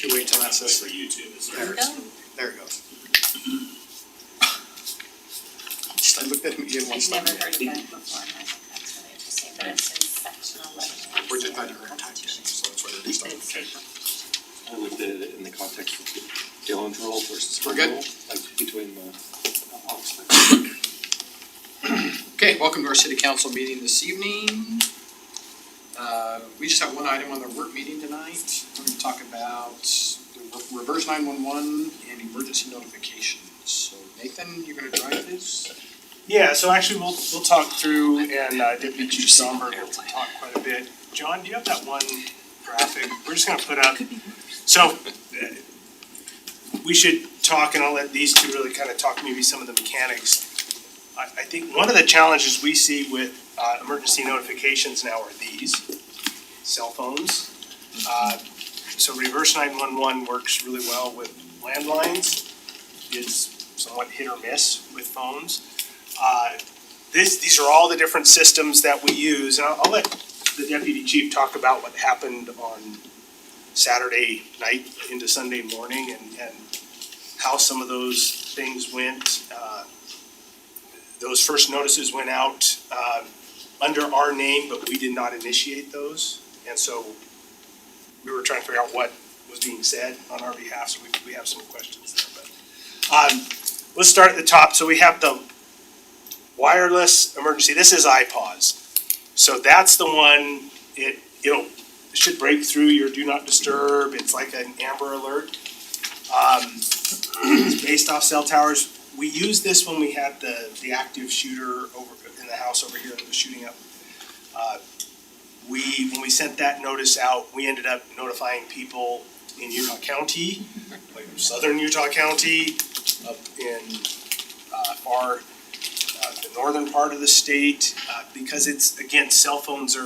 You wait till that says For YouTube, is there. there? There it goes. Just I looked at him again once. I've never heard of that before, and I think that's really interesting, but it's in section 11. We're just glad you heard typed in, so that's why they're just But it's okay. different. I looked at it in the context of Dylan's role versus We're my good? role, like between the office. Okay, welcome to our city council meeting this evening. We just have one item on the work meeting tonight. We're gonna talk about the reverse 911 and emergency notifications. So Nathan, you're gonna drive this? Yeah, so actually we'll talk through, and Deputy Chief Somberg will talk quite a bit. John, do you have that one graphic? We're just gonna put up, so we should talk, and I'll let these two really kind of talk maybe some of the mechanics. I think one of the challenges we see with emergency notifications now are these cell phones. So reverse 911 works really well with landlines. It's somewhat hit or miss with phones. These are all the different systems that we use, and I'll let the deputy chief talk about what happened on Saturday night into Sunday morning and how some of those things went. Those first notices went out under our name, but we did not initiate those, and so we were trying to figure out what was being said on our behalf, so we have some questions there, but let's start at the top. So we have the wireless emergency. This is iPause. So that's the one, it should break through your do not disturb. It's like an Amber Alert. It's based off cell towers. We used this when we had the active shooter over in the house over here that was shooting up. When we sent that notice out, we ended up notifying people in Utah County, like southern Utah County, up in the northern part of the state, because it's, again, cell phones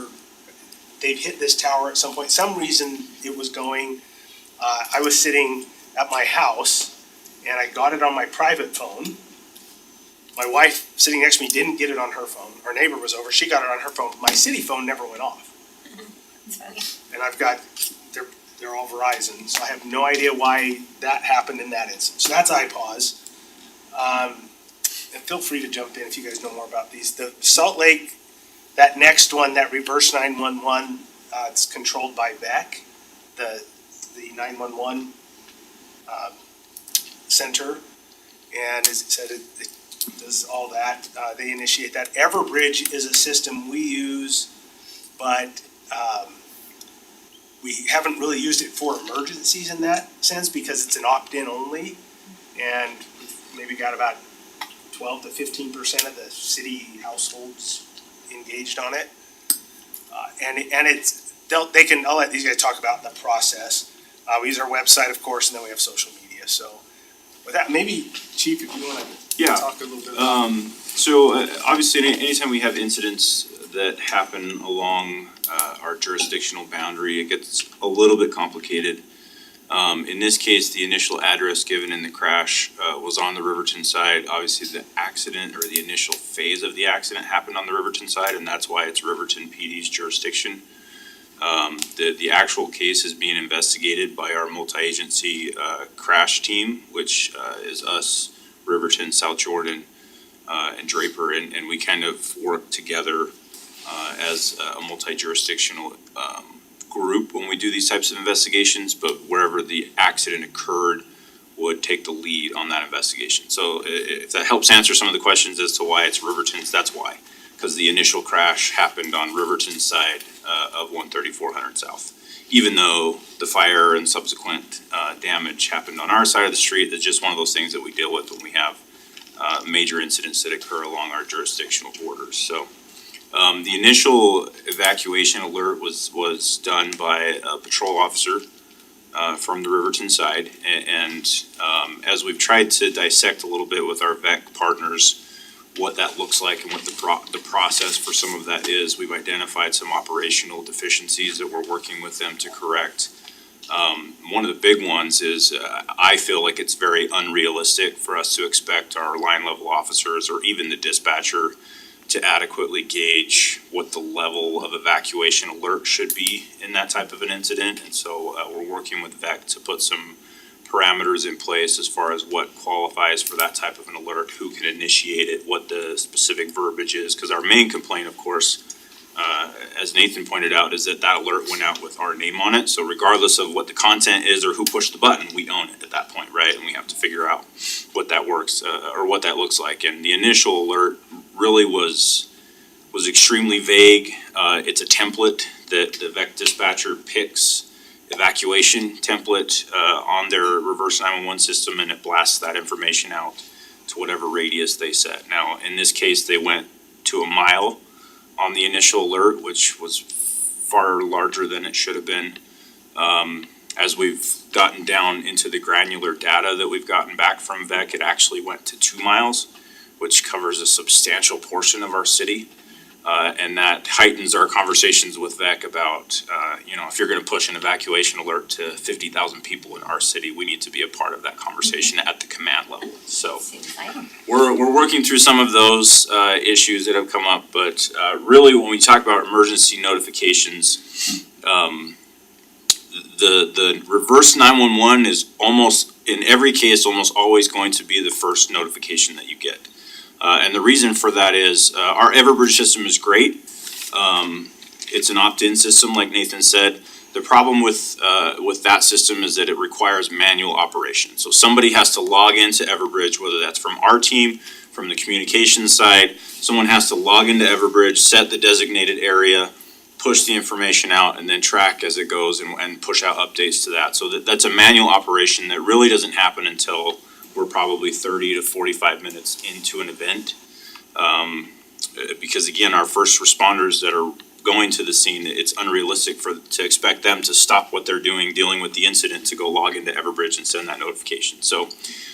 they've hit this tower at some point. Some reason it was going. I was sitting at my house and I got it on my private phone. My wife sitting next to me didn't get it on her phone. Our neighbor was over, she got it on her phone. My city phone never went off. It's funny. And I've got, they're all Verizon, so I have no idea why that happened in that instance. So that's iPause. And feel free to jump in if you guys know more about these. The Salt Lake, that next one, that reverse 911, it's controlled by VEC, the 911 center. And as it said, it does all that. They initiate that. Everbridge is a system we use, but we haven't really used it for emergencies in that sense because it's an opt-in only. And we've maybe got about 12 to 15% of the city households engaged on it. And it's, I'll let these guys talk about the process. We use our website, of course, and then we have social media. So with that, maybe Chief, if you want to talk a little bit about Obviously, anytime we have incidents that happen along our jurisdictional boundary, it gets a little bit complicated. In this case, the initial address given in the crash was on the Riverton side. Obviously, the accident or the initial phase of the accident happened on the Riverton side, and that's why it's Riverton PD's jurisdiction. The actual case is being investigated by our multi-agency crash team, which is us, Riverton, South Jordan, and Draper, and we kind of work together as a multi-jurisdictional group when we do these types of investigations, but wherever the accident occurred would take the lead on that investigation. So if that helps answer some of the questions as to why it's Riverton's, that's why. Because the initial crash happened on Riverton's side of 13400 South. Even though the fire and subsequent damage happened on our side of the street, it's just one of those things that we deal with when we have major incidents that occur along our jurisdictional borders. So the initial evacuation alert was done by a patrol officer from the Riverton side. And as we've tried to dissect a little bit with our VEC partners what that looks like and what the process for some of that is, we've identified some operational deficiencies that we're working with them to correct. One of the big ones is I feel like it's very unrealistic for us to expect our line level officers or even the dispatcher to adequately gauge what the level of evacuation alert should be in that type of an incident. And so we're working with VEC to put some parameters in place as far as what qualifies for that type of an alert, who can initiate it, what the specific verbiage is. Because our main complaint, of course, as Nathan pointed out, is that alert went out with our name on it. So regardless of what the content is or who pushed the button, we own it at that point, right? And we have to figure out what that works or what that looks like. And the initial alert really was extremely vague. It's a template that the VEC dispatcher picks, evacuation template on their reverse 911 system, and it blasts that information out to whatever radius they set. Now, in this case, they went to a mile on the initial alert, which was far larger than it should have been. As we've gotten down into the granular data that we've gotten back from VEC, it actually went to 2 miles, which covers a substantial portion of our city. And that heightens our conversations with VEC about, if you're gonna push an evacuation alert to 50,000 people in our city, we need to be a part of that conversation at the command level. So Seems exciting. we're working through some of those issues that have come up, but really when we talk about emergency notifications, the reverse 911 is almost, in every case, almost always going to be the first notification that you get. And the reason for that is our Everbridge system is great. It's an opt-in system, like Nathan said. The problem with that system is that it requires manual operation. So somebody has to log into Everbridge, whether that's from our team, from the communications side. Someone has to log into Everbridge, set the designated area, push the information out, and then track as it goes and push out updates to that. So that's a manual operation that really doesn't happen until we're probably 30 to 45 minutes into an event. Because again, our first responders that are going to the scene, it's unrealistic to expect them to stop what they're doing, dealing with the incident, to go log into Everbridge and send that notification. So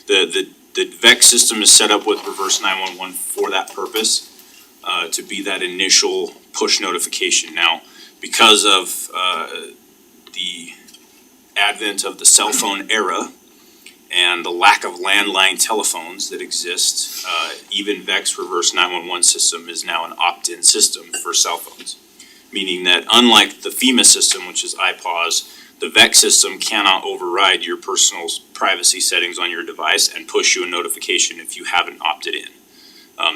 the VEC system is set up with reverse 911 for that purpose, to be that initial push notification. Now, because of the advent of the cell phone era and the lack of landline telephones that exist, even VEC's reverse 911 system is now an opt-in system for cell phones. Meaning that unlike the FEMA system, which is iPause, the VEC system cannot override your personal privacy settings on your device and push you a notification if you haven't opted in.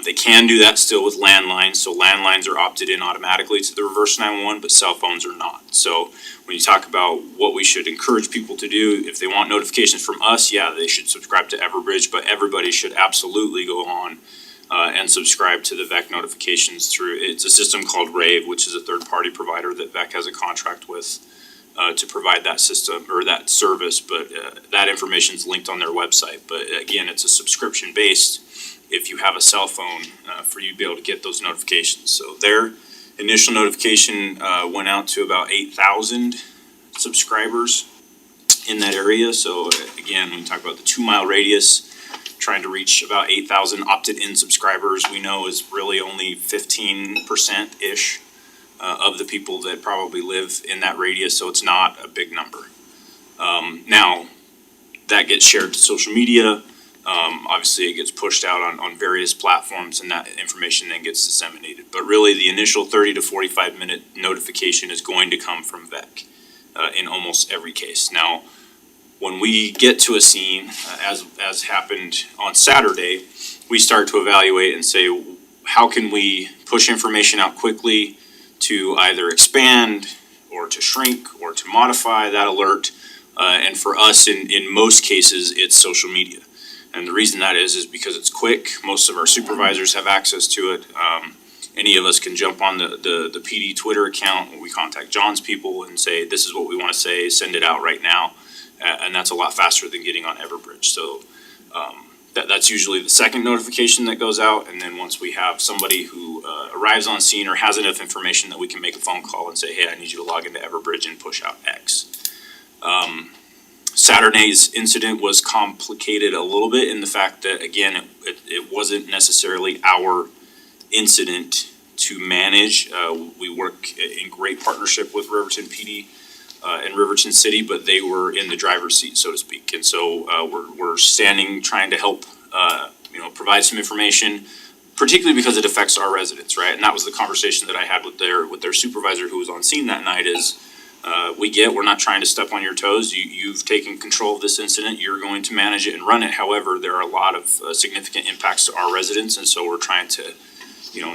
They can do that still with landlines, so landlines are opted in automatically to the reverse 911, but cell phones are not. So when you talk about what we should encourage people to do, if they want notifications from us, yeah, they should subscribe to Everbridge, but everybody should absolutely go on and subscribe to the VEC notifications through, it's a system called Rave, which is a third-party provider that VEC has a contract with to provide that system or that service, but that information is linked on their website. But again, it's a subscription-based, if you have a cell phone, for you to be able to get those notifications. So their initial notification went out to about 8,000 subscribers in that area. So again, when you talk about the 2 mile radius, trying to reach about 8,000 opted-in subscribers, we know is really only 15%-ish of the people that probably live in that radius, so it's not a big number. Now, that gets shared to social media. Obviously, it gets pushed out on various platforms, and that information then gets disseminated. But really, the initial 30 to 45 minute notification is going to come from VEC in almost every case. Now, when we get to a scene, as happened on Saturday, we start to evaluate and say, how can we push information out quickly to either expand or to shrink or to modify that alert? And for us, in most cases, it's social media. And the reason that is because it's quick. Most of our supervisors have access to it. Any of us can jump on the PD Twitter account, where we contact John's people and say, this is what we want to say, send it out right now. And that's a lot faster than getting on Everbridge. So that's usually the second notification that goes out. And then once we have somebody who arrives on scene or has enough information that we can make a phone call and say, hey, I need you to log into Everbridge and push out X. Saturday's incident was complicated a little bit in the fact that, again, it wasn't necessarily our incident to manage. We work in great partnership with Riverton PD and Riverton City, but they were in the driver's seat, so to speak. And so we're standing trying to help provide some information, particularly because it affects our residents, right? And that was the conversation that I had with their supervisor who was on scene that night is, we're not trying to step on your toes. You've taken control of this incident. You're going to manage it and run it. However, there are a lot of significant impacts to our residents, and so we're trying to,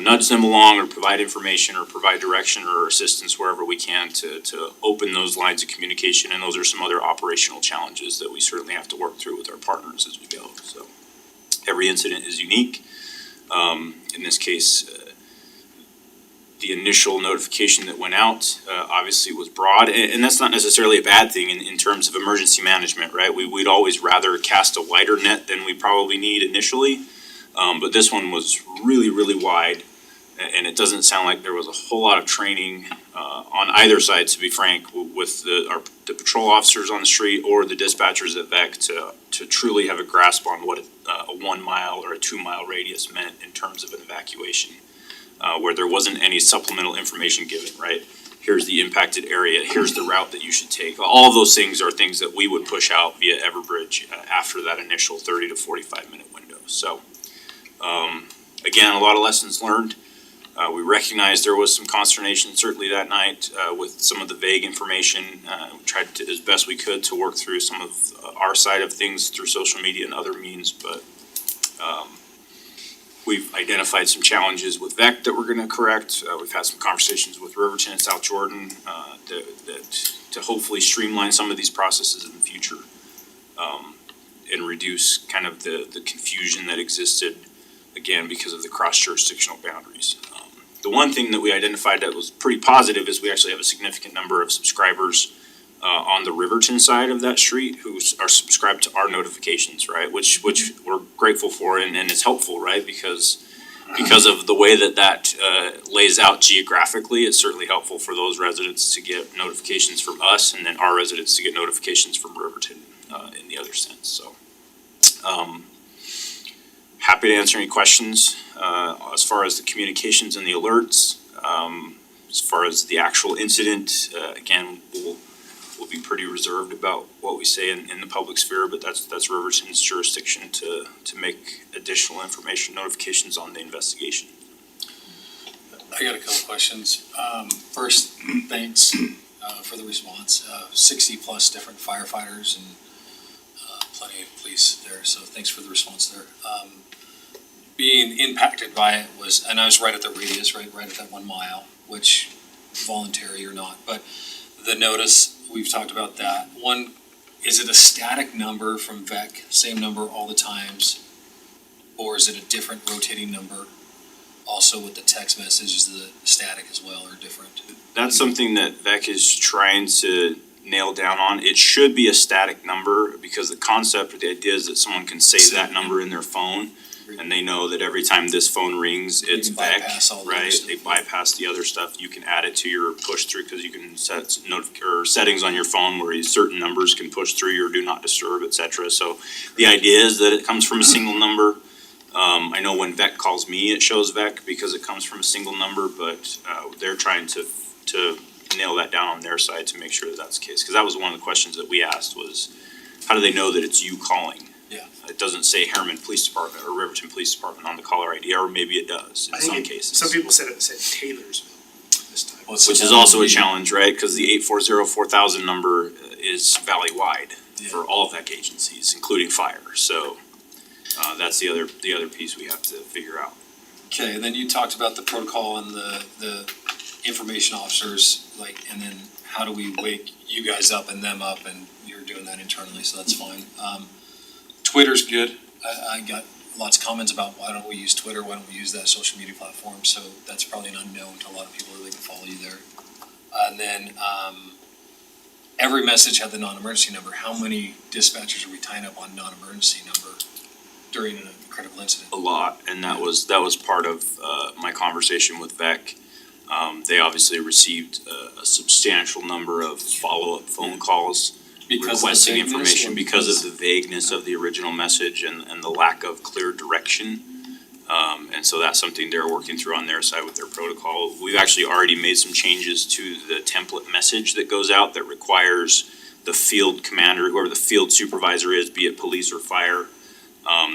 nudge them along or provide information or provide direction or assistance wherever we can to open those lines of communication. And those are some other operational challenges that we certainly have to work through with our partners as we go. So every incident is unique. In this case, the initial notification that went out obviously was broad, and that's not necessarily a bad thing in terms of emergency management, right? We'd always rather cast a wider net than we probably need initially, but this one was really, really wide, and it doesn't sound like there was a whole lot of training on either side, to be frank, with the patrol officers on the street or the dispatchers at VEC to truly have a grasp on what a 1 mile or a 2 mile radius meant in terms of an evacuation. Where there wasn't any supplemental information given, right? Here's the impacted area, here's the route that you should take. All of those things are things that we would push out via Everbridge after that initial 30 to 45 minute window. So, again, a lot of lessons learned. We recognized there was some consternation certainly that night with some of the vague information. We tried to, as best we could, to work through some of our side of things through social media and other means, but we've identified some challenges with VEC that we're gonna correct. We've had some conversations with Riverton and South Jordan that to hopefully streamline some of these processes in the future and reduce kind of the confusion that existed, again, because of the cross-jurisdictional boundaries. The one thing that we identified that was pretty positive is we actually have a significant number of subscribers on the Riverton side of that street who are subscribed to our notifications, right? Which we're grateful for and it's helpful, right? Because of the way that lays out geographically, it's certainly helpful for those residents to get notifications from us and then our residents to get notifications from Riverton in the other sense. So happy to answer any questions as far as the communications and the alerts. As far as the actual incident, again, we'll be pretty reserved about what we say in the public sphere, but that's Riverton's jurisdiction to make additional information notifications on the investigation. I got a couple questions. First, thanks for the response. 60 plus different firefighters and plenty of police there, so thanks for the response there. Being impacted by it was, and I was right at the radius, right at that 1 mile, which voluntary or not, but the notice, we've talked about that. One, is it a static number from VEC, same number all the times? Or is it a different rotating number? Also with the text message, is the static as well or different? That's something that VEC is trying to nail down on. It should be a static number because the concept or the idea is that someone can save that number in their phone and they know that every time this phone rings, it's bypass all VEC, the other right? stuff. They bypass the other stuff. You can add it to your push through because you can set settings on your phone where certain numbers can push through your do not disturb, et cetera. So the idea is that it comes from a single number. I know when VEC calls me, it shows VEC because it comes from a single number, but they're trying to nail that down on their side to make sure that that's the case. Because that was one of the questions that we asked was, how do they know that it's you calling? Yeah. It doesn't say Harriman Police Department or Riverton Police Department on the caller ID, or maybe it does in some cases. Some people said it said Taylorsville this time. Well, so Which is that also would a be- challenge, right? Because the 840-4000 number is valley-wide Yeah. for all VEC agencies, including fire. So that's the other piece we have to figure out. Okay, and then you talked about the protocol and the information officers, like, and then how do we wake you guys up and them up, and you're doing that internally, so that's fine. Twitter's good. I got lots of comments about why don't we use Twitter, why don't we use that social media platform, so that's probably an unknown to a lot of people, or they can follow you there. And then, every message had the non-emergency number. How many dispatchers are we tying up on non-emergency number during a critical incident? A lot, and that was part of my conversation with VEC. They obviously received a substantial number of follow-up phone calls Because of the requesting vagueness, information or because of the vagueness of the original message and the lack of clear direction. And so that's something they're working through on their side with their protocol. We've actually already made some changes to the template message that goes out that requires the field commander, whoever the field supervisor is, be it police or fire,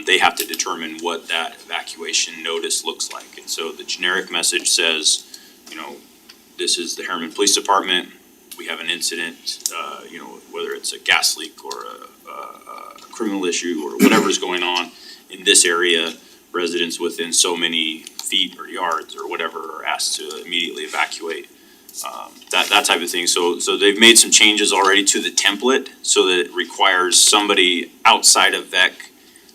they have to determine what that evacuation notice looks like. And so the generic message says, this is the Harriman Police Department, we have an incident, whether it's a gas leak or a criminal issue or whatever's going on in this area, residents within so many feet or yards or whatever are asked to immediately evacuate. That type of thing. So they've made some changes already to the template so that it requires somebody outside of VEC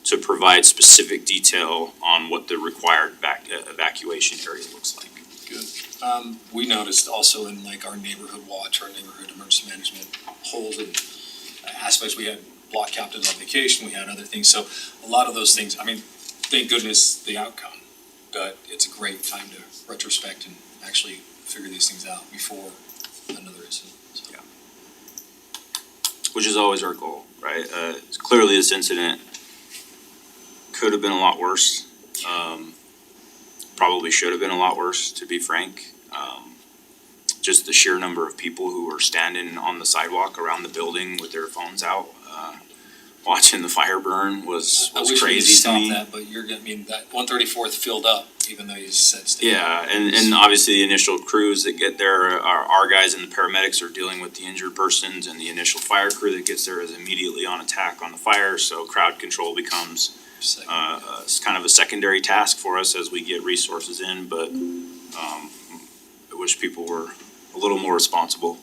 to provide specific detail on what the required evacuation area looks like. Good. We noticed also in like our neighborhood watch, our neighborhood emergency management hold and aspects, we had block captains on vacation, we had other things, so a lot of those things, I mean, thank goodness the outcome, but it's a great time to retrospect and actually figure these things out before another incident, so. Yeah. Which is always our goal, right? Clearly this incident could have been a lot worse. Probably should have been a lot worse, to be frank. Just the sheer number of people who were standing on the sidewalk around the building with their phones out, watching the fire burn was I wish we could crazy to stop me. that, but that 134th filled up, even though you said stay. Yeah, and obviously the initial crews that get there are our guys and the paramedics are dealing with the injured persons, and the initial fire crew that gets there is immediately on attack on the fire, so crowd control becomes it's kind of a secondary task for us as we get resources in, but I wish people were a little more responsible.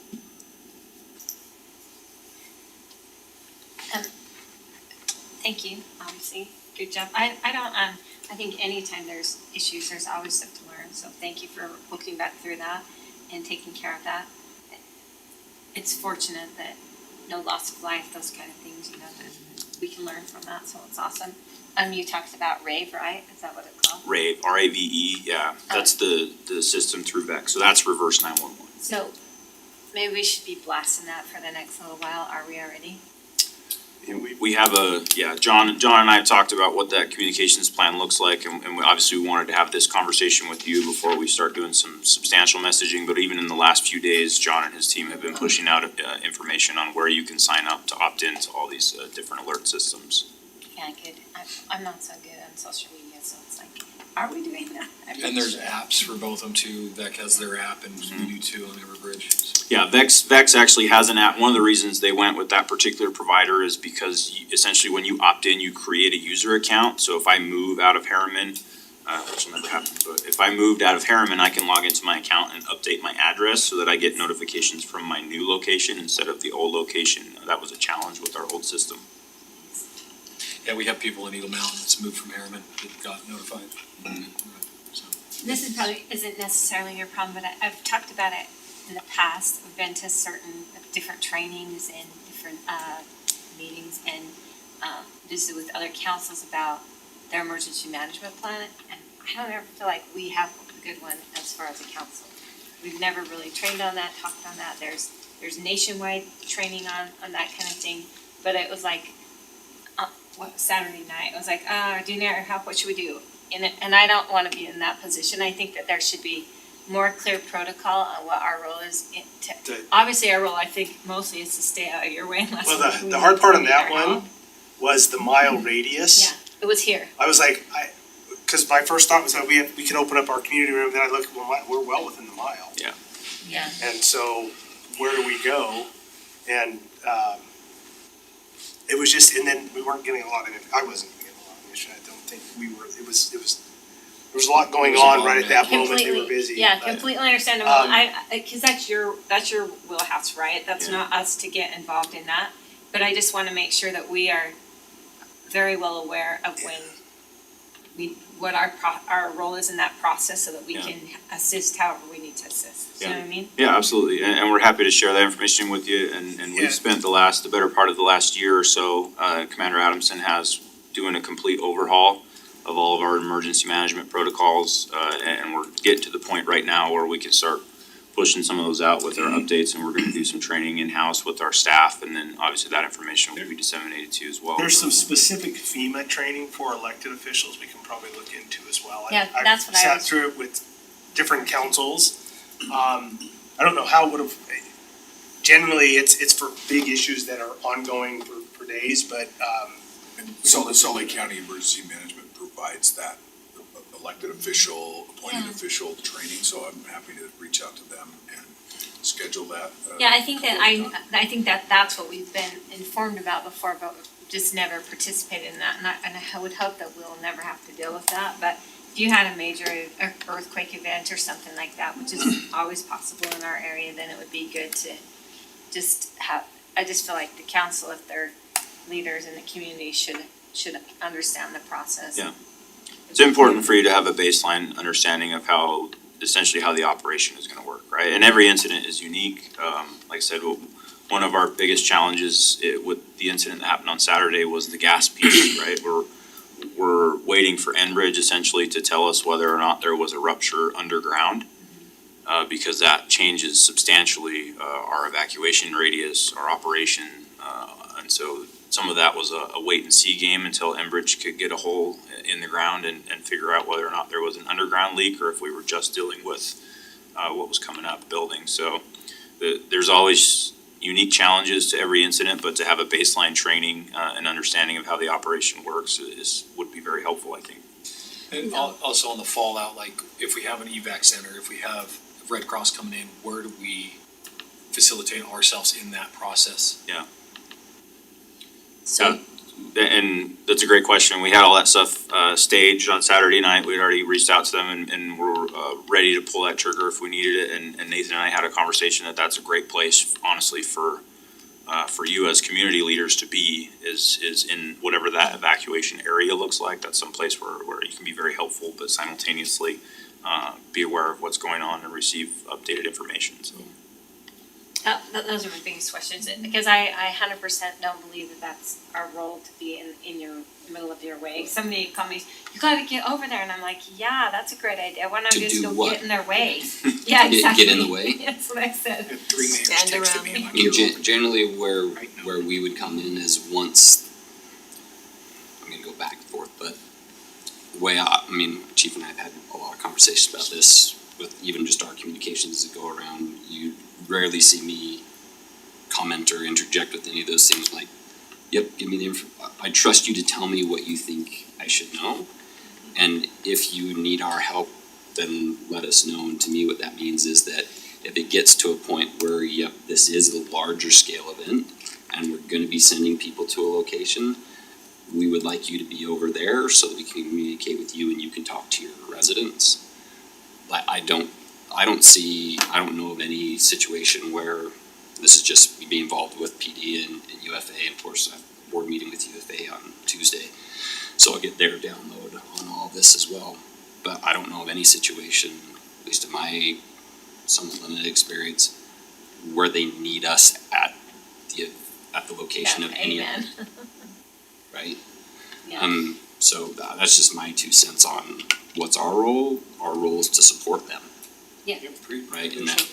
Thank you, obviously, good job. I think anytime there's issues, there's always stuff to learn, so thank you for looking back through that and taking care of that. It's fortunate that no loss of life, those kind of things, that we can learn from that, so it's awesome. You talked about RAVE, right? Is that what it's called? RAVE, R-A-V-E, yeah, that's the system through VEC, so that's reverse 911. So maybe we should be blasting that for the next little while. Are we already? We have John and I have talked about what that communications plan looks like, and we obviously wanted to have this conversation with you before we start doing some substantial messaging, but even in the last few days, John and his team have been pushing out information on where you can sign up to opt into all these different alert systems. Yeah, good. I'm not so good on social media, so it's like, are we doing that? And there's apps for both of them too. VEC has their app and we do too on Everbridge. So. Yeah, VEX actually has an app. One of the reasons they went with that particular provider is because essentially when you opt in, you create a user account. So if I move out of Harriman, which will never happen, but if I moved out of Harriman, I can log into my account and update my address so that I get notifications from my new location instead of the old location. That was a challenge with our old system. Yeah, we have people in Eagle Mountain that's moved from Harriman that got notified. So. This is probably isn't necessarily your problem, but I've talked about it in the past. I've been to certain different trainings and different meetings and visited with other councils about their emergency management plan. And I don't ever feel like we have a good one as far as a council. We've never really trained on that, talked on that. There's nationwide training on that kind of thing, but it was like Saturday night. I was like, do you need our help? What should we do? And I don't want to be in that position. I think that there should be more clear protocol on what our role is. Obviously, our role, I think, mostly is to stay out of your way unless. Well, the hard part on that one was the mile radius. Yeah, it was here. I was like, because my first thought was that we can open up our community room, then I look, well, we're well within the mile. Yeah. And so, where do we go? And, it was just, and then we weren't getting a lot of, I wasn't getting a lot of information, I don't think we were, there was a lot going on right at that moment, they were busy. Yeah, but- completely understandable. Cause that's your wheelhouse, right? That's Yeah. not us to get involved in that. But I just wanna make sure that we are very well aware of what our role is in that process so that we Yeah. can assist however we need to assist. You know what I mean? Yeah, absolutely, and we're happy to share that information with you, and Yeah. we've spent the better part of the last year or so, Commander Adamson has doing a complete overhaul of all of our emergency management protocols, and we're getting to the point right now where we can start pushing some of those out with our updates, and we're gonna do some training in-house with our staff, and then obviously that information will be disseminated to you as well. There's some specific FEMA training for elected officials we can probably look into as well. Yeah, that's what I sat was- through it with different councils. I don't know how it would have, generally, it's for big issues that are ongoing for days, but, And Salt Lake County Emergency Management provides that elected official, appointed Yeah. official training, so I'm happy to reach out to them and schedule that. Yeah, I think that couple of times. I think that that's what we've been informed about before, but just never participated in that, and I would hope that we'll never have to deal with that, but if you had a major earthquake event or something like that, which is always possible in our area, then it would be good to just have, I just feel like the council, if they're leaders in the community, should understand the process. Yeah. It's important for you to have a baseline understanding of how, essentially how the operation is gonna work, right? And every incident is unique. Like I said, one of our biggest challenges with the incident that happened on Saturday was the gas piece, right? We're waiting for Enbridge essentially to tell us whether or not there was a rupture underground. Because that changes substantially our evacuation radius, our operation. And so some of that was a wait and see game until Enbridge could get a hole in the ground and figure out whether or not there was an underground leak or if we were just dealing with what was coming up building. So there's always unique challenges to every incident, but to have a baseline training and understanding of how the operation works would be very helpful, I think. And also on the fallout, like if we have an evac center, if we have Red Cross coming in, where do we facilitate ourselves in that process? So, And that's a great question. We had all that stuff staged on Saturday night. We'd already reached out to them and we're ready to pull that trigger if we needed it. And Nathan and I had a conversation that that's a great place, honestly, for you as community leaders to be is in whatever that evacuation area looks like. That's some place where you can be very helpful, but simultaneously be aware of what's going on and receive updated information. So. those are my biggest questions, because I 100% don't believe that that's our role to be in your middle of your way. Somebody called me, you gotta get over there, and I'm like, yeah, that's a great idea, why not To just do go what? get in their way? Yeah, Get exactly. in the way? That's what I said. Had three neighbors Stand texted around me, me. I'm I like, mean, "You're over generally right now." where we would come in is once, I'm gonna go back and forth, but the way I mean, Chief and I have had a lot of conversations about this with even just our communications that go around. You rarely see me comment or interject with any of those things like, yep, give me the info. I trust you to tell me what you think I should know. And if you need our help, then let us know. And to me, what that means is that if it gets to a point where, yep, this is a larger scale event and we're gonna be sending people to a location, we would like you to be over there so that we can communicate with you and you can talk to your residents. But I don't know of any situation where this is just me being involved with PD and UFA. Of course, I have a board meeting with UFA on Tuesday, so I'll get their download on all of this as well. But I don't know of any situation, at least in my somewhat limited experience, where they need us at the location of any Amen. event, right? Yeah. So that's just my 2 cents on what's our role. Our role is to support them, right? In that,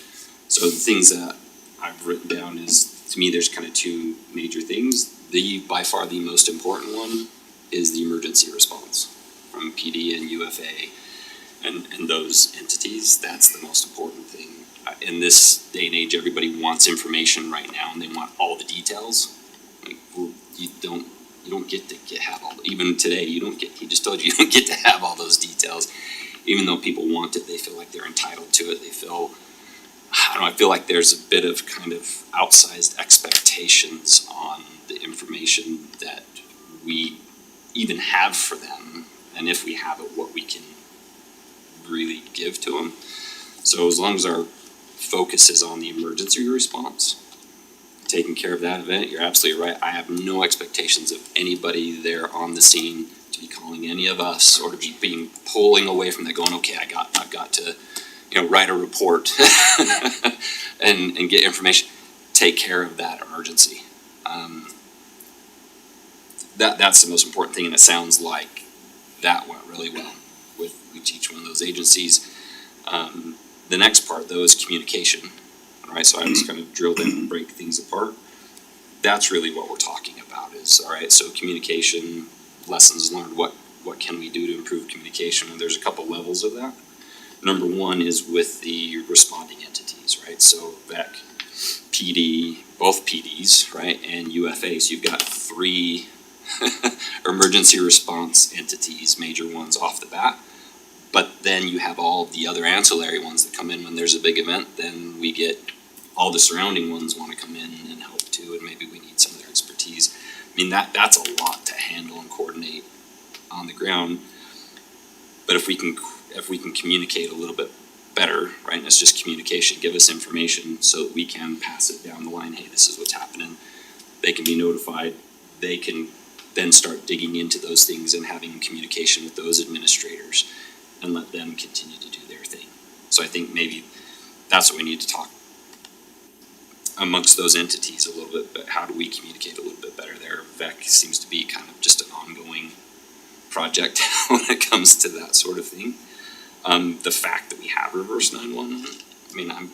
so the things that I've written down is, to me, there's kind of two major things. By far the most important one is the emergency response from PD and UFA and those entities. That's the most important thing. In this day and age, everybody wants information right now and they want all the details. Like, well, you don't get to have all, even today, he just told you don't get to have all those details. Even though people want it, they feel like they're entitled to it. I feel like there's a bit of kind of outsized expectations on the information that we even have for them, and if we have it, what we can really give to them. So as long as our focus is on the emergency response, taking care of that event, you're absolutely right. I have no expectations of anybody there on the scene to be calling any of us or to be pulling away from that, going, okay, I've got to, write a report and get information. Take care of that emergency. That's the most important thing, and it sounds like that went really well with each one of those agencies. The next part, though, is communication. All right, so I was going to drill down and break things apart. That's really what we're talking about is, all right, so communication, lessons learned, what can we do to improve communication? And there's a couple levels of that. Number one is with the responding entities, right? So VEC, PD, both PDs, right, and UFA. So you've got three emergency response entities, major ones off the bat. But then you have all the other ancillary ones that come in when there's a big event, then we get all the surrounding ones wanna come in and help too, and maybe we need some of their expertise. I mean, that's a lot to handle and coordinate on the ground. But if we can communicate a little bit better, right, and it's just communication, give us information so that we can pass it down the line, hey, this is what's happening. They can be notified, they can then start digging into those things and having communication with those administrators and let them continue to do their thing. So I think maybe that's what we need to talk amongst those entities a little bit, but how do we communicate a little bit better there? VEC seems to be kind of just an ongoing project when it comes to that sort of thing. The fact that we have reverse 911, I mean,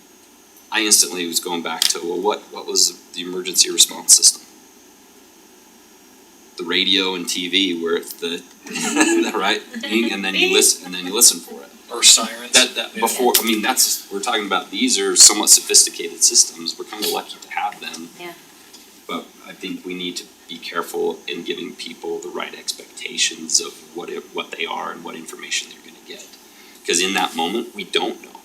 I instantly was going back to, well, what was the emergency response system? The radio and TV where it's the right thing, and then you listen for it. Or sirens. That before, I mean, we're talking about, these are somewhat sophisticated systems, we're kinda lucky to have them. Yeah. But I think we need to be careful in giving people the right expectations of what they are and what information they're gonna get. Cause in that moment, we don't know.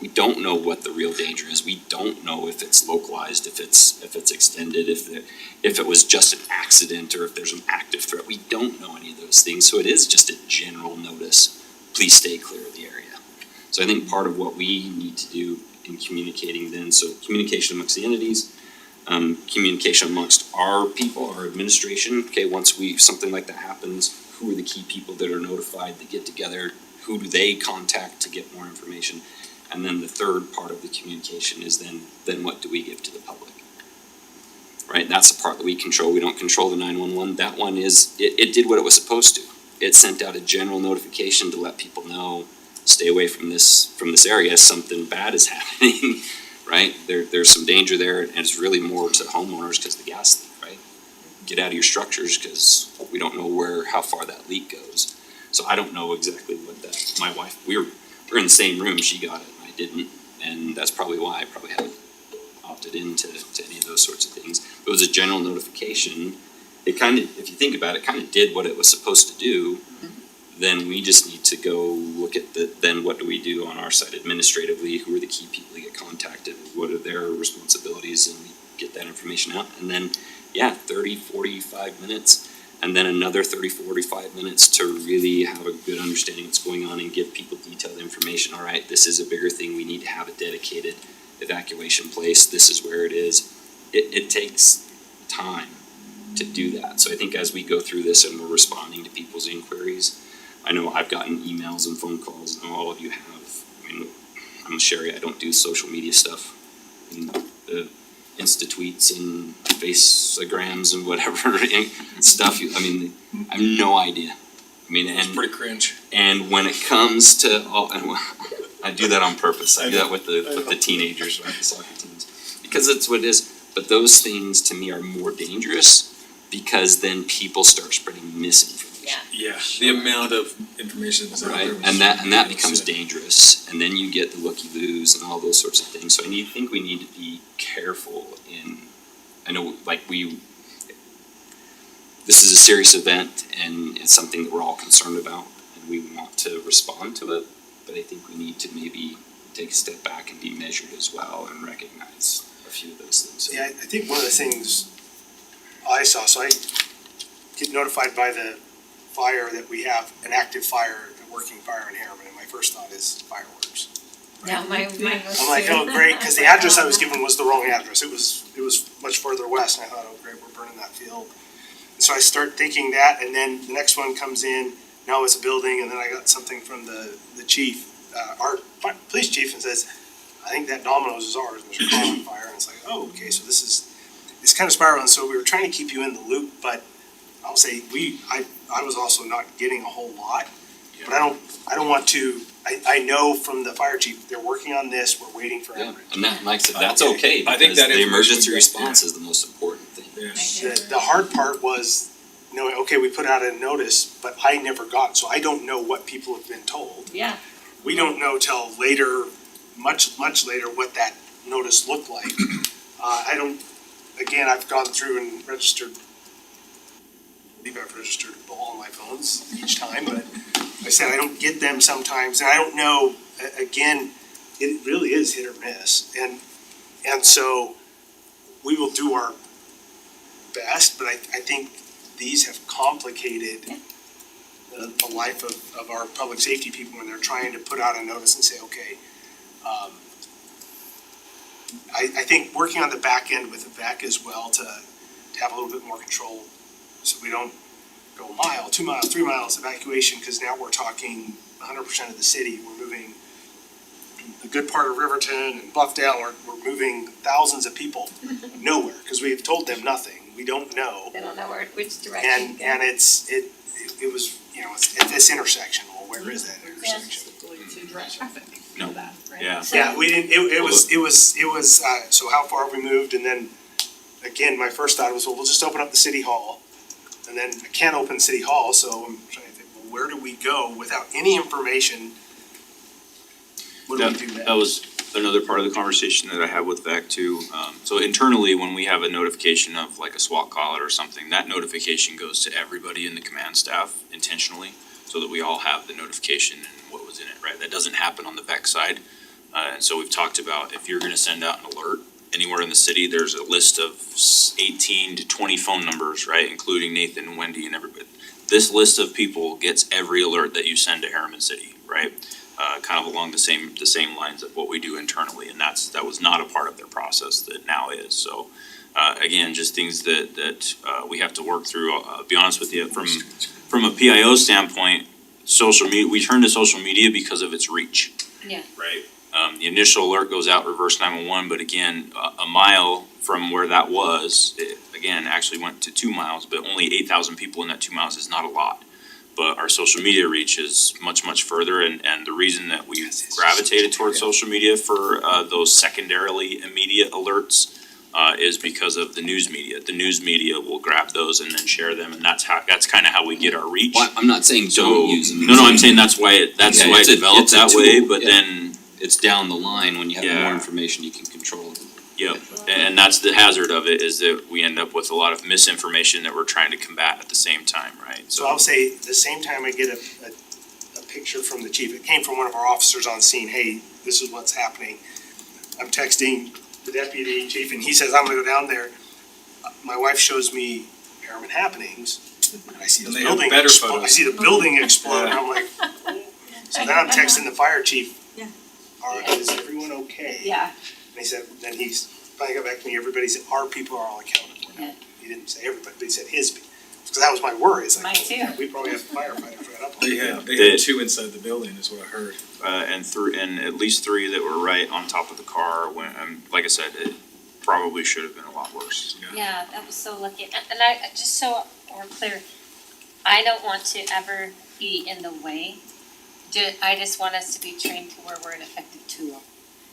We don't know what the real danger is, we don't know if it's localized, if it's extended, if it was just an accident, or if there's an active threat, we don't know any of those things, so it is just a general notice, please stay clear of the area. So I think part of what we need to do in communicating then, so communication amongst the entities, communication amongst our people, our administration, okay, once something like that happens, who are the key people that are notified, that get together, who do they contact to get more information? And then the third part of the communication is then what do we give to the public? Right, that's the part that we control, we don't control the 911, that one is, it did what it was supposed to. It sent out a general notification to let people know, stay away from this area, something bad is happening, right? There's some danger there, and it's really more to homeowners because the gas leak, right? Get out of your structures, because we don't know how far that leak goes. So I don't know exactly what that, my wife, we're in the same room, she got it, I didn't, and that's probably why I probably haven't opted into any of those sorts of things. It was a general notification, it kind of, if you think about it, kind of did what it was supposed to do. Then we just need to go look at then what do we do on our side administratively, who are the key people that get contacted, what are their responsibilities, and we get that information out, and then, 30-45 minutes, and then another 30-45 minutes to really have a good understanding of what's going on and give people detailed information. All right, this is a bigger thing, we need to have a dedicated evacuation place, this is where it is. It takes time to do that, so I think as we go through this and we're responding to people's inquiries, I know I've gotten emails and phone calls, and all of you have. I mean, I'm Sherry, I don't do social media stuff. And the Insta tweets and Facegrams and whatever stuff, I mean, I have no idea. I mean, It's and pretty cringe. and when it comes to I do that on purpose, I do that with the teenagers, right, the soccer teams. Because it's what it is, but those things to me are more dangerous because then people start spreading misinformation. Yeah, the amount of information that's out Right, there. and that becomes dangerous, and then you get the looky-loos and all those sorts of things, so I think we need to be careful I know, this is a serious event, and it's something that we're all concerned about, and we want to respond to it, but I think we need to maybe take a step back and be measured as well, and recognize a few of those things. Yeah, I think one of the things I saw, so I get notified by the fire that we have an active fire, a working fire in Harriman, and my first thought is fireworks. No, mine was I'm like, oh, great, because the address I was given was the wrong address, it was much further west, and I thought, oh, great, we're burning that field. And so I start thinking that, and then the next one comes in, now it's a building, and then I got something from the chief, our police chief, and says, I think that Domino's is ours, and there's a car on fire, and it's like, oh, okay, so it's kind of spiraling, so we were trying to keep you in the loop, but I'll say, I was also not getting a whole lot, but I don't want to, I know from the fire chief, they're working on this, we're waiting for Yeah, Everett. and that, like I said, that's okay, I think because that the information emergency we got, response is the most important thing. Yeah. The hard part was knowing, okay, we put out a notice, but I never got, so I don't know what people have been told. Yeah. We don't know till later, much later, what that notice looked like. I've gone through and registered believe I've registered all on my phones each time, but I said I don't get them sometimes, and I don't know, again, it really is hit or miss, and so we will do our best, but I think these have complicated the life of our public safety people when they're trying to put out a notice and say, okay, I think working on the back end with the VEC as well to have a little bit more control, so we don't go a mile, 2 miles, 3 miles evacuation, because now we're talking 100% of the city. We're moving a good part of Riverton and Bluffdale. We're moving thousands of people nowhere, because we've told them nothing. We don't know. They don't know which direction to go. And it was, it's at this intersection. Well, where is that intersection? To direct traffic No. for that, right? Yeah. So- Yeah, we didn't, it was, so how far have we moved? And then, again, my first thought was, well, we'll just open up the city hall. And then I can't open city hall, so I'm trying to think, well, where do we go without any information? What do we do next? That was another part of the conversation that I had with VEC too. So internally, when we have a notification of like a SWAT call out or something, that notification goes to everybody in the command staff intentionally, so that we all have the notification and what was in it, right? That doesn't happen on the VEC side. And so we've talked about, if you're gonna send out an alert anywhere in the city, there's a list of 18 to 20 phone numbers, right? Including Nathan and Wendy and everybody. This list of people gets every alert that you send to Harriman City, right? Kind of along the same lines of what we do internally, and that was not a part of their process that now is. So, again, just things that we have to work through. I'll be honest with you, from a PIO standpoint, we turn to social media because of its reach. Yeah. Right. The initial alert goes out reverse 911, but again, a mile from where that was, it again actually went to 2 miles, but only 8,000 people in that 2 miles is not a lot. But our social media reach is much further, and the reason that we gravitated towards social media for those secondarily immediate alerts is because of the news media. The news media will grab those and then share them, and that's kind of how we get our reach. Well, I'm not saying So, don't use them. no, I'm saying that's why it developed it's a that way, tool, but yeah. then, It's down the line when you have Yeah. more information, you can control it. yep, and that's the hazard of it, is that we end up with a lot of misinformation that we're trying to combat at the same time, right? So I'll say, the same time I get a picture from the chief, it came from one of our officers on scene, hey, this is what's happening. I'm texting the deputy chief, and he says, I'm gonna go down there. My wife shows me Harriman happenings, and I see the And they have building better explode, I photos. see the building explode, and I'm like, so then I'm texting the fire chief. Yeah. Is everyone okay? Yeah. And he said, then he's finally got back to me, everybody said, our people are all accounted for now. Yeah. He didn't say everybody, but he said his people, because that was my worry, it's like, Mine too. we probably have firefighters right up on They it. had 2 inside the building is what I heard. And at least 3 that were right on top of the car when, like I said, it probably should have been a lot worse. Yeah, that was so lucky. And I, just so we're clear, I don't want to ever be in the way. I just want us to be trained to where we're an effective tool,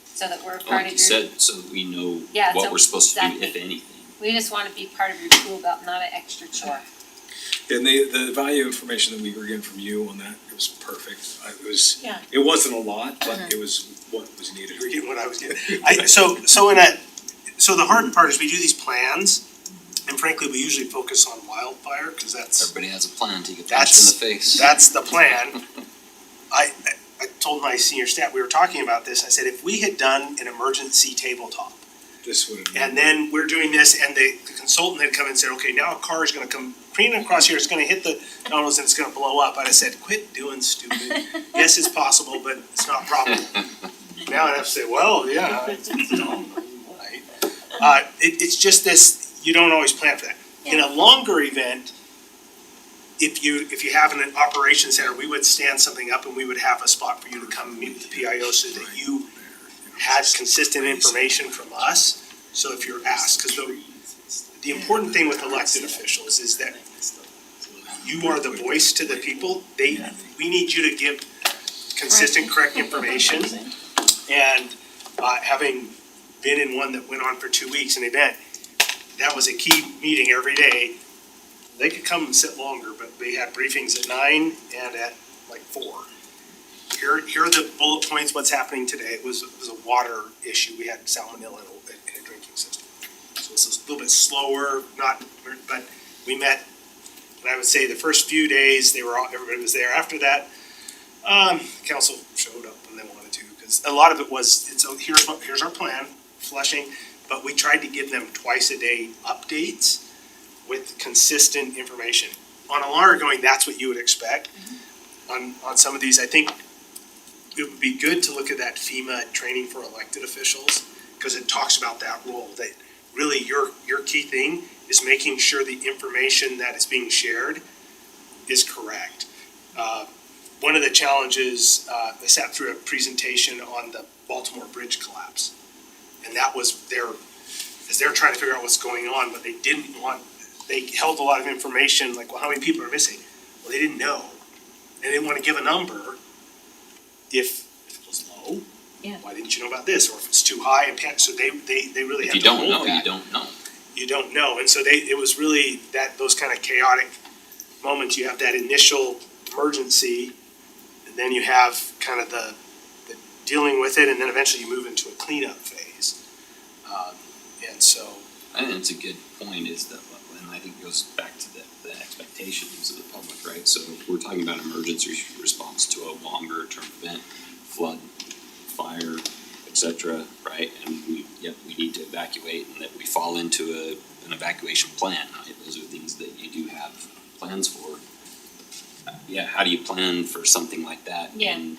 so that we're part Like of you your, said, so we know Yeah, what so we're supposed to do, exactly. if anything. we just wanna be part of your tool belt, not an extra chore. And the value information that we were getting from you on that, it was perfect. Yeah. It wasn't a lot, but it was what was needed. You're getting what I was getting. So the hard part is we do these plans, and frankly, we usually focus on wildfire, because that's Everybody has a plan to get punched in the face. That's the plan. I told my senior staff, we were talking about this, I said, if we had done an emergency tabletop, This would have. and then we're doing this, and the consultant had come and said, okay, now a car is gonna come careening across here, it's gonna hit the tunnels and it's gonna blow up, I'd have said, quit doing stupid. Yes, it's possible, but it's not probable. Now I'd have to say, well, yeah, it's dumb, right? It's just this, you don't always plan for that. In a longer event, if you have an operations center, we would stand something up and we would have a spot for you to come meet with the PIO so that you had consistent information from us. So if you're asked, because the important thing with elected officials is that you are the voice to the people. We need you to give consistent, correct information. And having been in one that went on for 2 weeks, an event, that was a key meeting every day. They could come and sit longer, but they had briefings at 9 and at like 4. Here are the bullet points, what's happening today. It was a water issue. We had salmonella in a drinking system. So it's a little bit slower, but we met And I would say the first few days, everybody was there. After that, council showed up when they wanted to, because a lot of it was, here's our plan, Flushing, but we tried to give them twice a day updates with consistent information. On a longer going, that's what you would expect. On some of these, I think it would be good to look at that FEMA training for elected officials, because it talks about that role, that really your key thing is making sure the information that is being shared is correct. One of the challenges, I sat through a presentation on the Baltimore Bridge collapse. And that was as they're trying to figure out what's going on, but they held a lot of information, like, well, how many people are missing? Well, they didn't know. They didn't want to give a number if it was low. Yeah. Why didn't you know about this? Or if it's too high, so they really If had you to don't hold know, that. you don't know. You don't know, and so it was really those kind of chaotic moments. You have that initial emergency, and then you have kind of the dealing with it, and then eventually you move into a cleanup phase. And so, I think it's a good point is that, and I think it goes back to the expectations of the public, right? So if we're talking about emergency response to a longer term event, flood, fire, et cetera, right? And we need to evacuate, and that we fall into an evacuation plan, right? Those are things that you do have plans for. Yeah, how do you plan for something like that? Yeah. And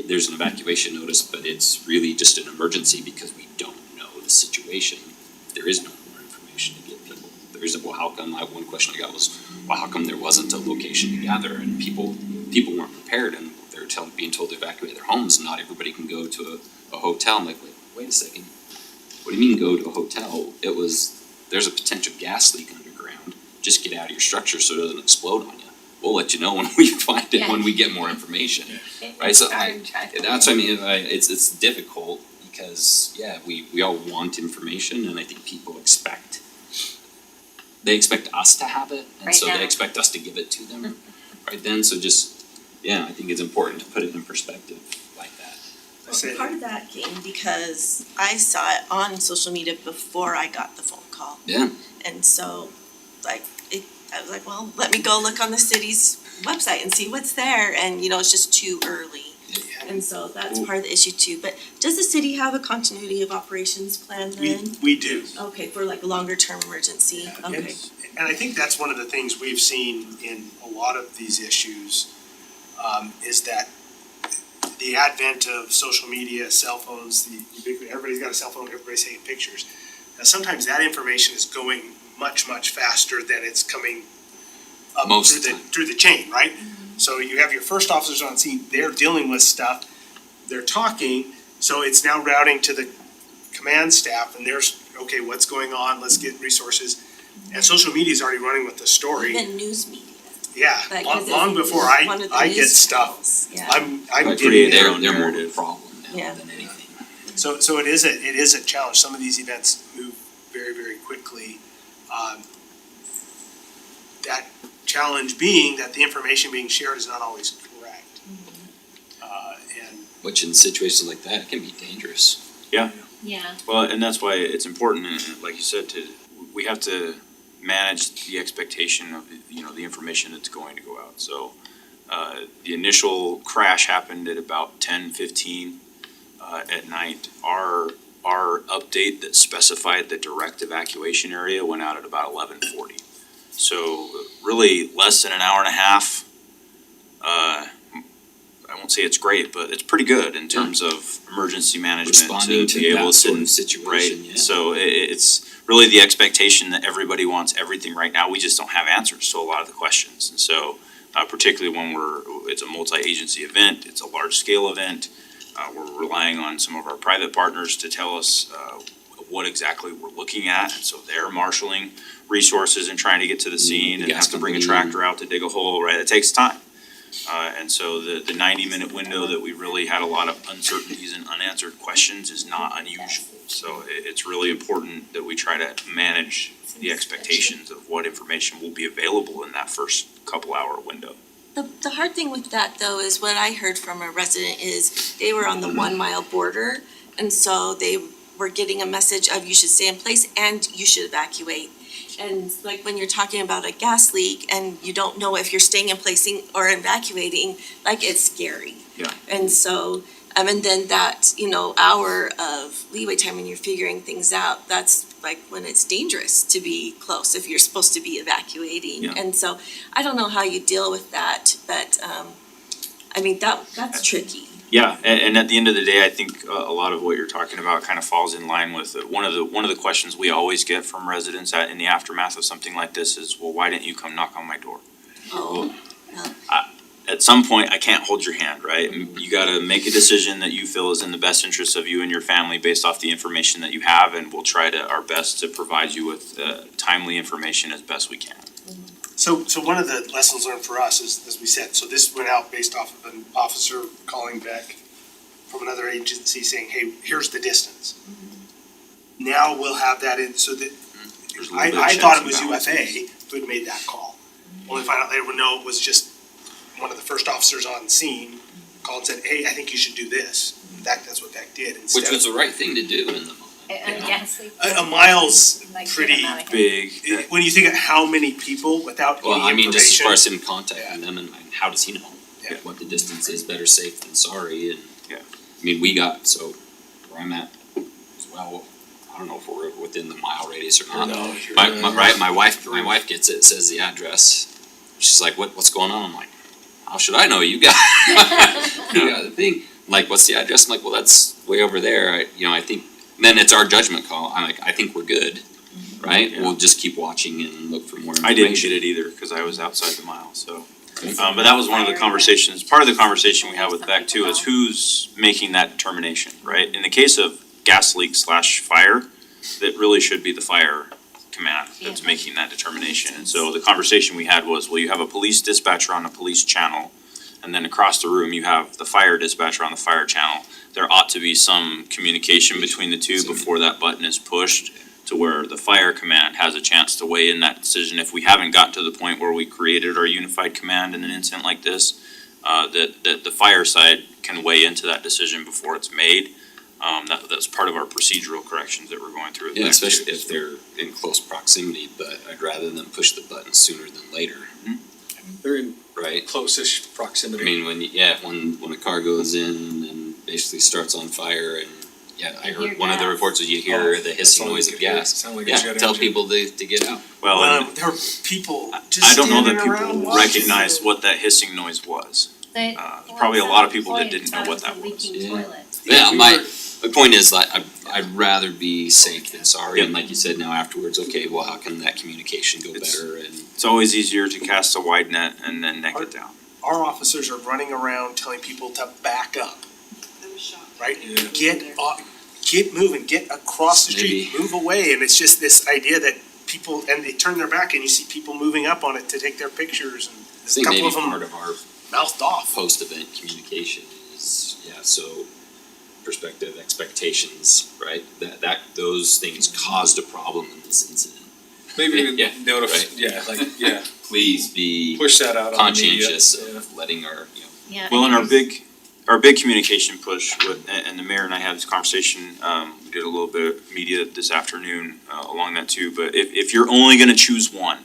there's an evacuation notice, but it's really just an emergency because we don't know the situation. There is no more information to give people. There isn't, well, how come, one question I got was, well, how come there wasn't a location to gather, and people weren't prepared, and they're being told to evacuate their homes, and not everybody can go to a hotel. I'm like, wait a second, what do you mean go to a hotel? There's a potential gas leak underground, just get out of your structure so it doesn't explode on you. We'll let you know when we find it, when we get more information, right? So that's what I mean, it's difficult because, we all want information, and I think people expect us to have it, and Right so now. they expect us to give it to them, right then, so I think it's important to put it in perspective like that. say- Part of that came because I saw it on social media before I got the phone call. Yeah. And so, I was like, well, let me go look on the city's website and see what's there, and it's just too early. And so that's part of the issue too, but does the city have a continuity of operations plan then? we do. Okay, for like longer term emergency, okay. And I think that's one of the things we've seen in a lot of these issues, is that the advent of social media, cell phones, everybody's got a cell phone, everybody's taking pictures. Now, sometimes that information is going much, much faster than it's coming up Most of the time. through the chain, right? So you have your first officers on scene, they're dealing with stuff, they're talking, so it's now routing to the command staff, and there's, okay, what's going on, let's get resources. And social media's already running with the story, Even news media, yeah, like, 'cause long it's before one of the I get news stuff, channels, yeah. I'm But getting they're there. more of a problem now Yeah. than anything. So it is a challenge, some of these events move very, very quickly. That challenge being that the information being shared is not always correct. And Which in situations like that, it can be dangerous. Yeah. Well, and that's why it's important, like you said, we have to manage the expectation of, the information that's going to go out. So, the initial crash happened at about 10:15 at night. Our update that specified the direct evacuation area went out at about 11:40. So really less than an hour and a half. I won't say it's great, but it's pretty good in terms of emergency management Responding to to be able that to, sort of situation, yeah. right? So it's really the expectation that everybody wants everything right now. We just don't have answers to a lot of the questions. And so, particularly when it's a multi-agency event, it's a large-scale event, we're relying on some of our private partners to tell us what exactly we're looking at. And so they're marshaling resources and trying to get to the scene and gas have to bring a company. tractor out to dig a hole, right? It takes time. And so the 90-minute window that we really had a lot of uncertainties and unanswered questions is not unusual. So it's really important that we try to manage the expectations of what information will be available in that first couple hour window. The hard thing with that though is what I heard from a resident is they were on the 1 mile border, and so they were getting a message of you should stay in place and you should evacuate. And like when you're talking about a gas leak and you don't know if you're staying in placing or evacuating, like it's scary. Yeah. And so, and then that, hour of leeway time when you're figuring things out, that's like when it's dangerous to be close if you're supposed to be evacuating. Yeah. And so I don't know how you deal with that, but, that's tricky. Yeah, and at the end of the day, I think a lot of what you're talking about kind of falls in line with one of the questions we always get from residents in the aftermath of something like this is, well, why didn't you come knock on my door? Oh, At some point, I can't hold your hand, right? And you gotta make a decision that you feel is in the best interest of you and your family based off the information that you have, and we'll try our best to provide you with timely information as best we can. So one of the lessons learned for us is, as we said, so this went out based off of an officer calling back from another agency saying, hey, here's the distance. Now we'll have that in, so that, There's a little bit of I checks thought it and was balances. UFA who had made that call. Only find out later, no, it was just one of the first officers on scene called and said, hey, I think you should do this. That's what Beck did instead Which was the right thing to do in the moment. Yes, we. A mile's Like, pretty get 'em out of here. Big, when you think of how many people without any Well, I mean, just as far information. as him contacting them and how does he know? Yeah. What the distance is, better safe than sorry, and. Yeah. I mean, we got, so where I'm at as well, I don't know if we're within the mile radius or not. No, My wife gets it, says the address. She's like, what's going on? I'm like, how should I know? You got the thing. Like, what's the address? I'm like, well, that's way over there. I think, then it's our judgment call. I'm like, I think we're good, right? Yeah. We'll just keep watching and look for more I information. didn't get it either, cause I was outside the mile, so. But that was one of the conversations, part of the conversation we had with Beck too, is who's making that determination, right? In the case of gas leak / fire, that really should be the fire command that's making that determination. And so the conversation we had was, well, you have a police dispatcher on a police channel, and then across the room, you have the fire dispatcher on the fire channel. There ought to be some communication between the two before that button is pushed, to where the fire command has a chance to weigh in that decision. If we haven't got to the point where we created our unified command in an incident like this, that the fire side can weigh into that decision before it's made. That's part of our procedural corrections that we're going through. Yeah, especially if they're in close proximity, but I'd rather them push the button sooner than later, They're in right? close-ish I proximity. mean, when a car goes in and basically starts on fire and, yeah, I You hear heard one of the gas. reports was you hear the hissing all you noise of could hear. gas. Sound like a Yeah, jet tell engine. people to get out. Well, and There were people just I don't know that standing around people watching. recognized what that hissing noise was. The- Probably a lot of people that didn't know thought it what that a was. leaking Yeah. toilet. Yeah, my point is like, I'd rather be safe than sorry, and Yep. like you said, now afterwards, okay, well, how can that communication go It's- better and. It's always easier to cast a wide net and then neck it down. Our officers are running around telling people to back up, right? Yeah. Get moving, get across the street, Maybe. move away, and it's just this idea that people, and they turn their back and you see people moving up on it to take their pictures, and I there's a think couple maybe of them part of our mouthed off. post-event communication is, so perspective, expectations, right? Those things caused a problem in this incident. Maybe even Yeah, notify, right. yeah, Please be push that out on the media. conscientious Yeah. of letting our, Yeah. Well, in and our big communication push with, and the mayor and I had this conversation, we did a little bit of media this afternoon, along that too, but if you're only gonna choose one,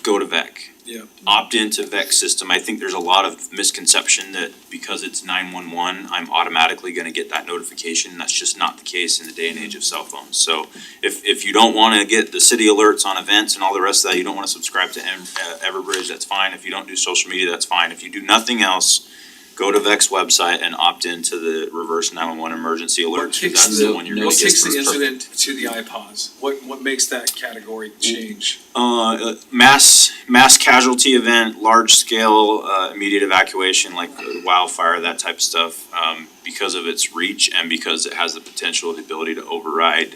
go to VEC. Yeah. Opt into VEC system. I think there's a lot of misconception that because it's 911, I'm automatically gonna get that notification. That's just not the case in the day and age of cell phones. So if you don't wanna get the city alerts on events and all the rest of that, you don't wanna subscribe to Everbridge, that's fine. If you don't do social media, that's fine. If you do nothing else, go to VEC's website and opt into the reverse 911 emergency What alerts, kicks because that's the one you're gonna what get. takes the first. incident to the iPods? What makes that category change? Mass casualty event, large scale, immediate evacuation, like wildfire, that type of stuff, because of its reach and because it has the potential, the ability to override,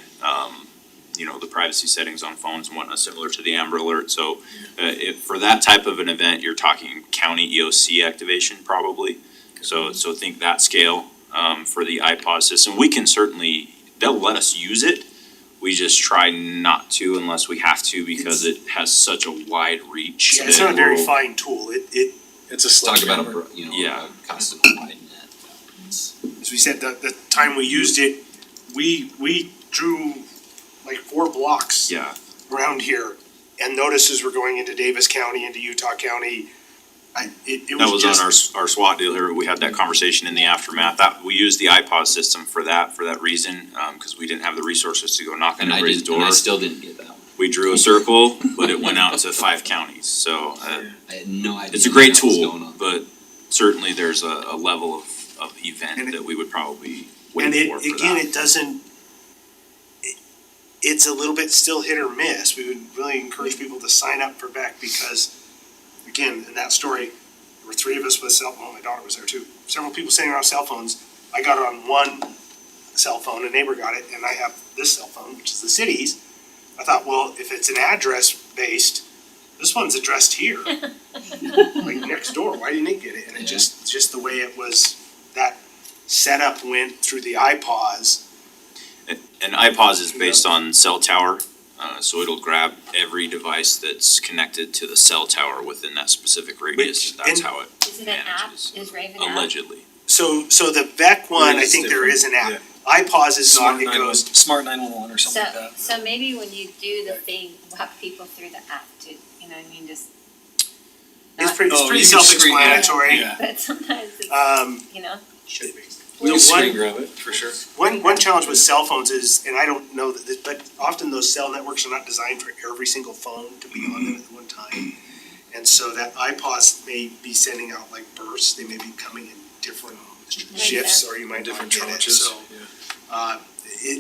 the privacy settings on phones and whatnot, similar to the Amber Alert. So, if, for that type of an event, you're talking county EOC activation probably. So think that scale, for the iPod system. We can certainly, they'll let us use it. We just try not to unless we have to because it has such a wide reach. Yeah, it's that not a very we'll- fine tool. It, It's a talk about sledgehammer. Yeah. a custom wide net. as we said, the time we used it, we drew like 4 blocks Yeah, around here, and notices were going into Davis County, into Utah County. It That was was just. on our SWAT deal here, we had that conversation in the aftermath, we used the iPod system for that reason, cause we didn't have the resources to go knock on And I everybody's didn't, and I door. still didn't get that one. We drew a circle, but it went out to 5 counties, so, I had no idea. it's a great that was tool, going on. but certainly there's a level of event And it- that we would probably And wait it, for that. again, it doesn't, it's a little bit still hit or miss. We would really encourage people to sign up for Beck because, again, in that story, there were 3 of us with cell phone, my daughter was there too. Several people sitting around cell phones. I got it on one cell phone, a neighbor got it, and I have this cell phone, which is the city's. I thought, well, if it's an address based, this one's addressed here. Like next door, why didn't it get it? And it just the way it was, that setup went through the iPods. And iPods is based on cell tower, so it'll grab every device that's connected to the cell tower within that specific radius, that's how it Is it an app? manages, Is Raven app? allegedly. So the Beck one, I It is think there is an app. different, iPods is not, Smart it 911, goes, Smart 911 or something like that. So maybe when you do the thing, walk people through the app to, you know what I mean, just. it's not- pretty Oh, you can screen self-explanatory. Yeah. But sometimes it's, Um, you know, should be. We'll One- screen grab it, for sure. One challenge with cell phones is, and I don't know that, but often those cell networks are not designed for every single phone to be on them at one time. And so that iPods may be sending out like bursts, they may be coming in different shifts, or you might not Different get it, tranches, so. yeah.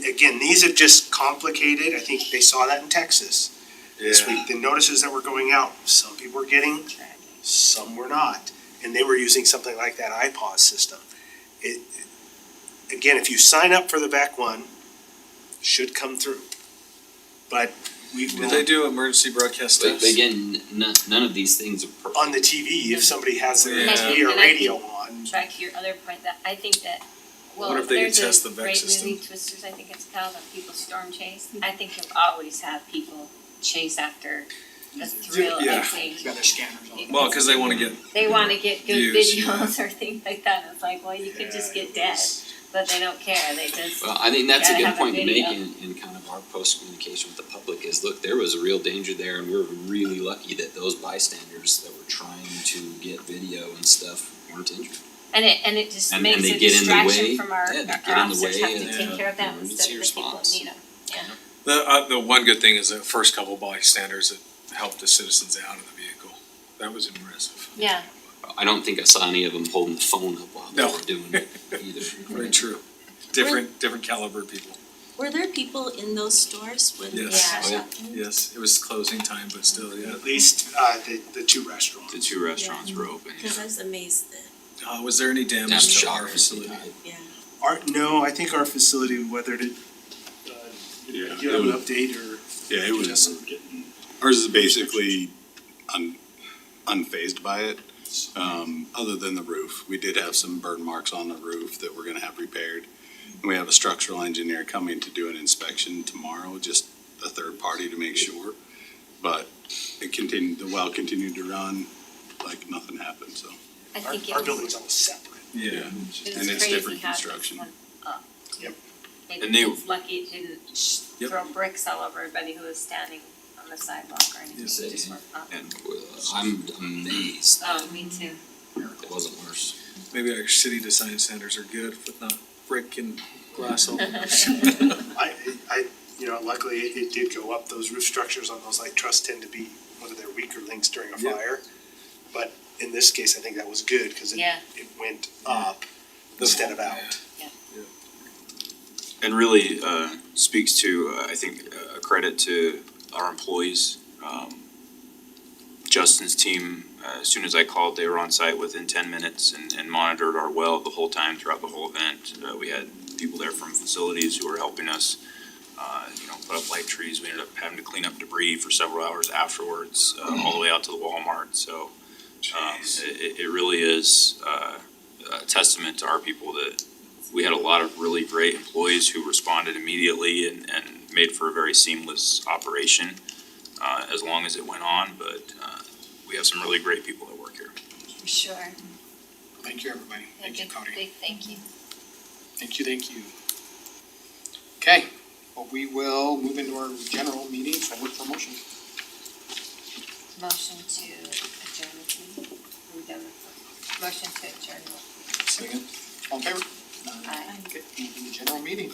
Again, these are just complicated, I think they saw that in Texas this week, the notices that were going out, some people were getting, some were not, and they were using something like that iPod system. Again, if you sign up for the back one, should come through. But we Did will, they do emergency broadcast But tests? again, none of these things are perfect. on the TV, if somebody has their Yeah. TV or And I think- radio on, back to your other point, that I think that, well, Wonder if they could there's test a the VEX great system. movie, Twisters, I think it's called, of people storm chase. I think you'll always have people chase after the thrill Yeah. of things. You got their scanners on. Well, cause they wanna get, They wanna get good Views, yeah. videos or things like that, and it's like, well, you could just get dead, but they don't care, they just, Well, I think that's a Gotta good have a point to make video. in kind of our post communication with the public is, look, there was a real danger there and we're really lucky that those bystanders that were trying to get video and stuff weren't injured. and it just And makes they a get in the way, distraction from our yeah, they get our in the officers way have and, to take care of them emergency instead of the people response. that need them, yeah. the one good thing is the first couple bystanders that helped the citizens out of the vehicle. That was impressive. Yeah, I don't think I saw any of them holding the phone up while they No. were doing it either. Very true. Different caliber people. Were there people in those stores when Yes. this Oh, yeah. happened? Yes, it was closing time, but still, yeah. at least, the 2 restaurants. The 2 restaurants were open, Cause I was amazed that, Was there any That's damage to shocking. our facility? yeah. No, I think our facility weathered it. Yeah, Do you have an update or? yeah, it was, Justin? ours is basically unfazed by it, other than the roof. We did have some burn marks on the roof that we're gonna have repaired. And we have a structural engineer coming to do an inspection tomorrow, just a third party to make sure. But the well continued to run like nothing happened, so. I think it Our was, building's almost separate. Yeah. it And was it's crazy different how it just construction. went up. Yep. And they- It's lucky it didn't Yep. throw bricks all over everybody who was standing on the sidewalk or anything, Yes, it it just did. went up. and I'm amazed Oh, me too. it wasn't worse. Maybe our city design centers are good with not brick and glass all over. Luckily it did go up. Those roof structures on those light truss tend to be one of their weaker links during a Yeah. fire. But in this case, I think that was good, cause Yeah. it went up instead of out. And really speaks to, I think, a credit to our employees. Justin's team, as soon as I called, they were on site within 10 minutes and monitored our well the whole time throughout the whole event. We had people there from facilities who were helping us, put up light trees. We ended up having to clean up debris for several hours afterwards, all the way out to the Walmart. So it really is a testament to our people that we had a lot of really great employees who responded immediately and made for a very seamless operation as long as it went on, but we have some really great people that work here. For sure. Thank you, everybody. Thank you, Cody. Big thank you. Thank you. Okay, Well, we will move into our general meeting, so look for motion. Motion to adjourn the meeting. Are we done with the motion to adjourn? Second. All in favor? Aye. Okay, move into general meeting.